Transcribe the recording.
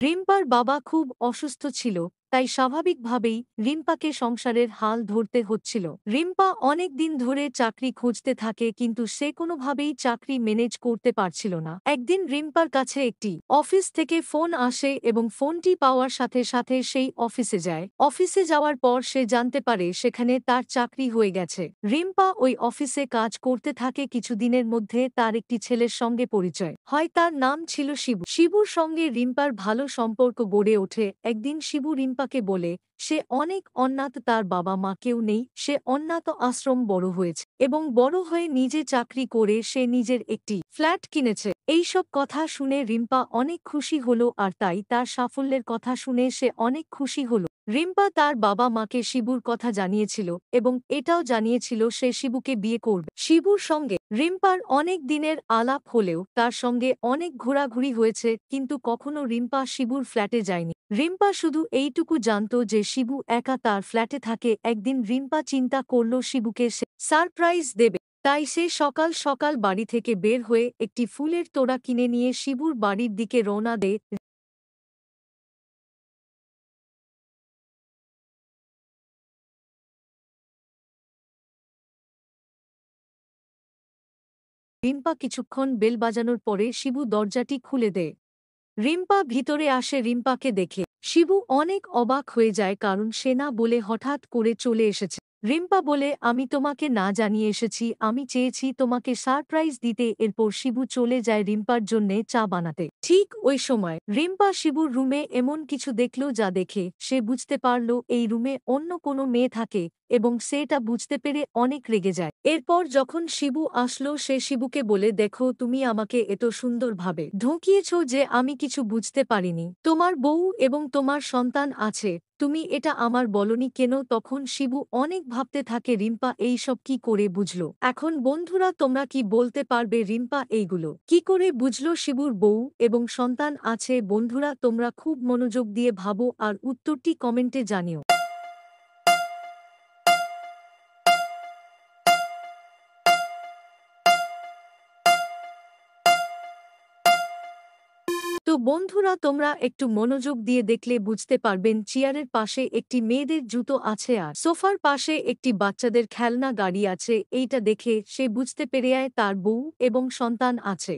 রিম্পার বাবা খুব অসুস্থ ছিল, তাই স্বাভাবিকভাবেই রিম্পাকে সংসারের হাল ধরতে হচ্ছিল। রিম্পা অনেক দিন ধরে চাকরি খুঁজতে থাকে, কিন্তু সে কোনোভাবেই চাকরি ম্যানেজ করতে পারছিল না। একদিন রিম্পার কাছে একটি অফিস থেকে ফোন আসে এবং ফোনটি পাওয়ার সাথে সাথে সেই অফিসে যায়। অফিসে যাওয়ার পর সে জানতে পারে সেখানে তার চাকরি হয়ে গেছে। রিম্পা ওই অফিসে কাজ করতে থাকে। কিছুদিনের মধ্যে তার একটি ছেলের সঙ্গে পরিচয় হয়, তার নাম ছিল শিবু। শিবুর সঙ্গে রিম্পার ভালো সম্পর্ক গড়ে ওঠে। একদিন শিবু রিম্পাকে বলে সে অনেক অনাথ, তার বাবা মা কেউ নেই, সে অনাথ আশ্রম বড় হয়েছে এবং বড় হয়ে নিজে চাকরি করে সে নিজের একটি ফ্ল্যাট কিনেছে। এইসব কথা শুনে রিম্পা অনেক খুশি হলো, আর তাই তার সাফল্যের কথা শুনে সে অনেক খুশি হলো। রিম্পা তার বাবা মাকে শিবুর কথা জানিয়েছিল এবং এটাও জানিয়েছিল সে শিবুকে বিয়ে করবে। শিবুর সঙ্গে রিম্পার অনেক দিনের আলাপ হলেও তার সঙ্গে অনেক ঘোরাঘুরি হয়েছে, কিন্তু কখনো রিম্পা শিবুর ফ্ল্যাটে যায়নি। রিম্পা শুধু এইটুকু জানত যে শিবু একা তার ফ্ল্যাটে থাকে। একদিন রিম্পা চিন্তা করল শিবুকে সে সারপ্রাইজ দেবে, তাই সে সকাল সকাল বাড়ি থেকে বের হয়ে একটি ফুলের তোড়া কিনে নিয়ে শিবুর বাড়ির দিকে রওনা দেয়। রিম্পা কিছুক্ষণ বেল বাজানোর পরে শিবু দরজাটি খুলে দেয়। রিম্পা ভিতরে আসে। রিম্পাকে দেখে শিবু অনেক অবাক হয়ে যায়, কারণ সে না বলে হঠাৎ করে চলে এসেছে। রিম্পা বলে, আমি তোমাকে না জানিয়ে এসেছি, আমি চেয়েছি তোমাকে সারপ্রাইজ দিতে। এরপর শিবু চলে যায় রিম্পার জন্যে চা বানাতে। ঠিক ওই সময় রিম্পা শিবুর রুমে এমন কিছু দেখল যা দেখে সে বুঝতে পারল এই রুমে অন্য কোনো মেয়ে থাকে এবং সে এটা বুঝতে পেরে অনেক রেগে যায়। এরপর যখন শিবু আসলো, সে শিবুকে বলে, দেখো, তুমি আমাকে এত সুন্দরভাবে ঢুকিয়েছ যে আমি কিছু বুঝতে পারিনি। তোমার বউ এবং তোমার সন্তান আছে, তুমি এটা আমার বলনি কেন? তখন শিবু অনেক ভাবতে থাকে রিম্পা এই সব কি করে বুঝলো। এখন বন্ধুরা, তোমরা কি বলতে পারবে রিম্পা এইগুলো কি করে বুঝলো শিবুর বউ এবং সন্তান আছে? বন্ধুরা, তোমরা খুব মনোযোগ দিয়ে ভাবো আর উত্তরটি কমেন্টে জানিও। তো বন্ধুরা, তোমরা একটু মনোযোগ দিয়ে দেখলে বুঝতে পারবেন চেয়ারের পাশে একটি মেয়েদের জুতো আছে আর সোফার পাশে একটি বাচ্চাদের খেলনা গাড়ি আছে। এইটা দেখে সে বুঝতে পেরে তার বউ এবং সন্তান আছে।